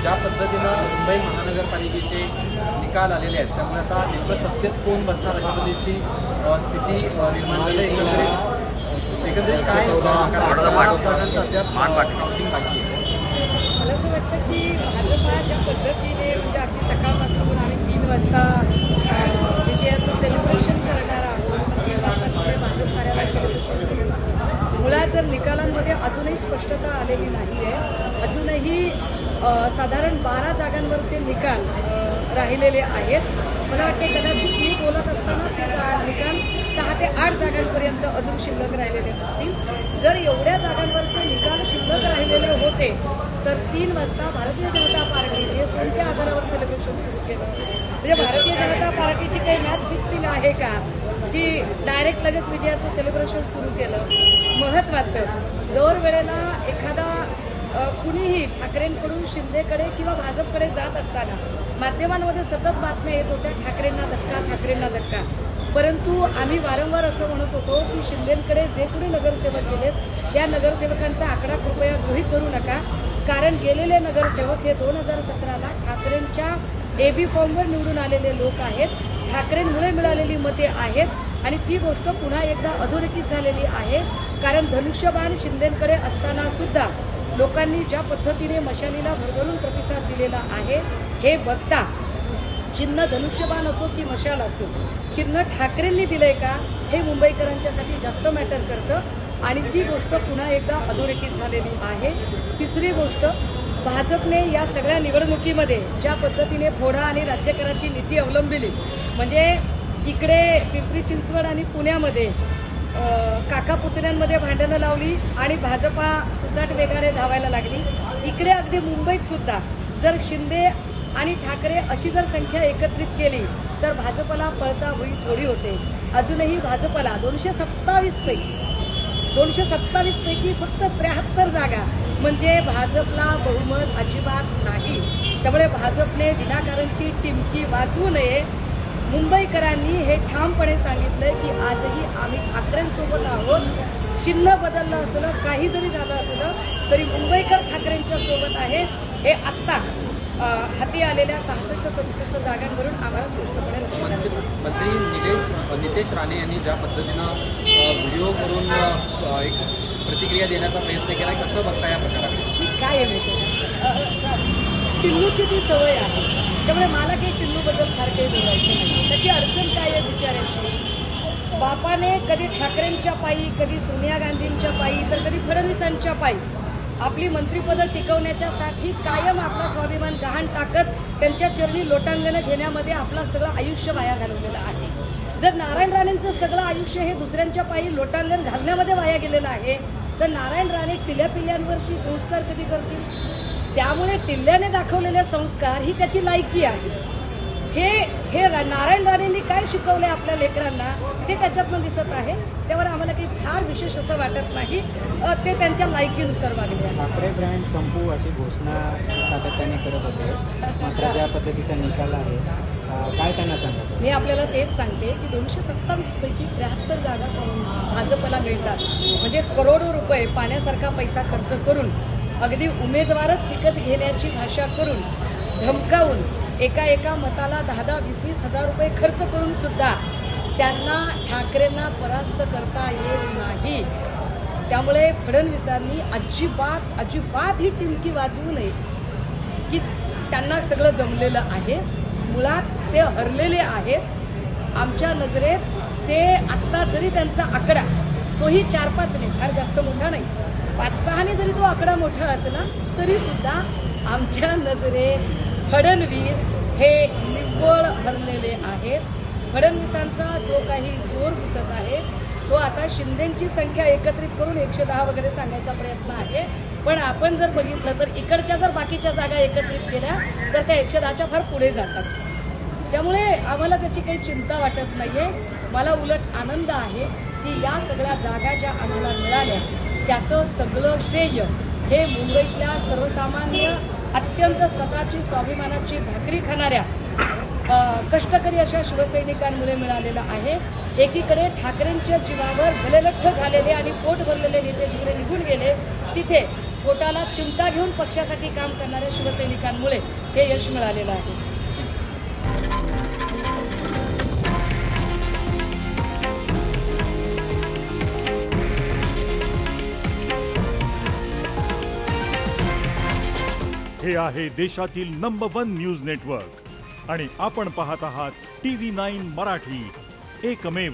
ज्या पद्धतीनं मुंबई महानगरपालिकेचे निकाल आलेले आहेत त्यामुळे आता नेमकं सत्तेत कोण बसणार अशा पद्धतीची स्थिती निर्माण झाली. एकंदरीत काय कारण 16 जागांचं अद्याप काउंटिंग बाकी आहे. मला असं वाटतं की भाजपा ज्या पद्धतीने म्हणजे अगदी सकाळपासून आम्ही 3 वाजता विजयाचं सेलिब्रेशन करणार आहोत. 3 वाजता तिथे भाजप कार्यालय सेलिब्रेशन सुरू आहे. मुळात जर निकालांमध्ये अजूनही स्पष्टता आलेली नाही आहे. अजूनही साधारण 12 जागांवरचे निकाल राहिलेले आहेत. मला वाटते कदाचित मी बोलत असताना ते निकाल 6 ते 8 जागांपर्यंत अजून शिल्लक राहिलेले असतील. जर एवढ्या जागांवरचे निकाल शिल्लक राहिलेले होते तर 3 वाजता भारतीय जनता पार्टीने कोणत्या आधारावर सेलिब्रेशन सुरू केलं? म्हणजे भारतीय जनता पार्टीची काही मॅच फिक्सिंग आहे का की डायरेक्ट लगेच विजयाचं सेलिब्रेशन सुरू केलं? महत्त्वाचं दरवेळेला एखादा कुणीही ठाकरेंकडून शिंदेकडे किंवा भाजपकडे जात असताना माध्यमांमध्ये सतत बातम्या येत होत्या ठाकरेंना धक्का, ठाकरेंना धक्का. परंतु आम्ही वारंवार असं म्हणत होतो की शिंदेकडे जे कुणी नगरसेवक गेलेत त्या नगरसेवकांचा आकडा कृपया गृहीत धरू नका. कारण गेलेले नगरसेवक हे 2017ला ठाकरेंच्या AB फॉर्मवर निवडून आलेले लोक आहेत. ठाकरेंमुळे मिळालेली मते आहेत आणि ती गोष्ट पुन्हा एकदा अधोरेखित झालेली आहे. कारण धनुष्यबाण शिंदेकडे असताना सुद्धा लोकांनी ज्या पद्धतीने मशालीला भरभरून प्रतिसाद दिलेला आहे हे बघता चिन्ह धनुष्यबाण असो की मशाल असो चिन्ह ठाकरेंनी दिलंय का हे मुंबईकरांच्यासाठी जास्त मॅटर करतं आणि ती गोष्ट पुन्हा एकदा अधोरेखित झालेली आहे. तिसरी गोष्ट भाजपने या सगळ्या निवडणुकीमध्ये ज्या पद्धतीने फोडा आणि राज्यकराची नीती अवलंबिली म्हणजे इकडे पिंपरी चिंचवड आणि पुण्यामध्ये काका पुतण्यांमध्ये भांडणं लावली आणि भाजपा सुसाट वेगाने धावायला लागली. इकडे अगदी मुंबईत सुद्धा जर शिंदे आणि ठाकरे अशी जर संख्या एकत्रित केली तर भाजपला पळता भुई थोडी होते. अजूनही भाजपला 227 पैकी फक्त 73 जागा म्हणजे भाजपला बहुमत अजिबात नाही. त्यामुळे भाजपने विनाकारणची टिमकी वाजवू नये. मुंबईकरांनी हे ठामपणे सांगितलंय की आजही आम्ही ठाकरेंसोबत आहोत. चिन्ह बदललं असलं काही जरी झालं असलं तरी मुंबईकर ठाकरेंच्या सोबत आहे. हे आत्ता हाती आलेल्या 66-67 जागांवरून आम्हाला स्पष्टपणे लक्षात आलं. मंत्री नितेश राणे यांनी ज्या पद्धतीनं व्हिडिओ करून एक प्रतिक्रिया देण्याचा प्रयत्न केला कसं बघता या प्रकाराकडे? काय आहे माहिती टिल्लूची ती सवय आहे. त्यामुळे मला काही टिल्लूबद्दल फार काही बोलायचं नाही. त्याची अडचण काय आहे बिचाऱ्याची? बापाने कधी ठाकरेंच्या पायी कधी सोनिया गांधींच्या पायी तर कधी फडणवीसांच्या पायी आपली मंत्रिपदं टिकवण्याच्यासाठी कायम आपला स्वाभिमान गहाण टाकत त्यांच्या चरणी लोटांगणं घेण्यामध्ये आपलं सगळं आयुष्य वाया घालवलेलं आहे. जर नारायण राणेंचं सगळं आयुष्य हे दुसऱ्यांच्या पायी लोटांगण घालण्यामध्ये वाया गेलेलं आहे तर नारायण राणे टिल्ल्या-पिल्ल्यांवरती संस्कार कधी करतील? त्यामुळे टिल्ल्याने दाखवलेले संस्कार ही त्याची लायकी आहे. हे नारायण राणेंनी काय शिकवले आपल्या लेकरांना ते त्याच्यातनं दिसत आहे. त्यावर आम्हाला काही फार विशेष असं वाटत नाही. ते त्यांच्या लायकीनुसार वागले आहे. ठाकरे ब्रँड संपू अशी घोषणा सातत्याने करत होते. मात्र ज्या पद्धतीचा निकाल आहे काय त्यांना सांगतात? मी आपल्याला तेच सांगते की 227 पैकी 73 जागा भाजपला मिळतात. म्हणजे करोडो रुपये पाण्यासारखा पैसा खर्च करून अगदी उमेदवारच विकत घेण्याची भाषा करून धमकावून एका मताला 10-20 हजार रुपये खर्च करून सुद्धा त्यांना ठाकरेंना परास्त करता येत नाही. त्यामुळे फडणवीसांनी अजिबात ही टिमकी वाजवू नये की त्यांना सगळं जमलेलं आहे. मुळात ते हरलेले आहेत. आमच्या नजरेत ते आत्ता जरी त्यांचा आकडा तोही 4-5 नाही फार जास्त मोठा नाही 5-6 जरी तो आकडा मोठा असला तरी सुद्धा आमच्या नजरेत फडणवीस हे निव्वळ हरलेले आहेत. फडणवीसांचा जो काही जोर दिसत आहे तो आता शिंदेची संख्या एकत्रित करून 110 वगैरे सांगायचा प्रयत्न आहे. पण आपण जर बघितलं तर इकडच्या जर बाकीच्या जागा एकत्रित केल्या तर त्या 110च्या फार पुढे जातात. त्यामुळे आम्हाला त्याची काही चिंता वाटत नाहीये. मला उलट आनंद आहे की या सगळ्या जागा ज्या आम्हाला मिळाल्या त्याचं सगळं श्रेय हे मुंबईतल्या सर्वसामान्य अत्यंत स्वतःची स्वाभिमानाची भाकरी खाणाऱ्या कष्टकरी अशा शिवसैनिकांमुळे मिळालेलं आहे. एकीकडे ठाकरेंच्या जीवावर गलेलठ्ठ झालेले आणि पोट भरलेले नेते जिकडे निघून गेले तिथे पोटाला चिंता घेऊन पक्षासाठी काम करणाऱ्या शिवसैनिकांमुळे हे यश मिळालेलं आहे. हे आहे देशातील नंबर 1 न्यूज नेटवर्क आणि आपण पाहत आहात TV9 मराठी, एकमेव.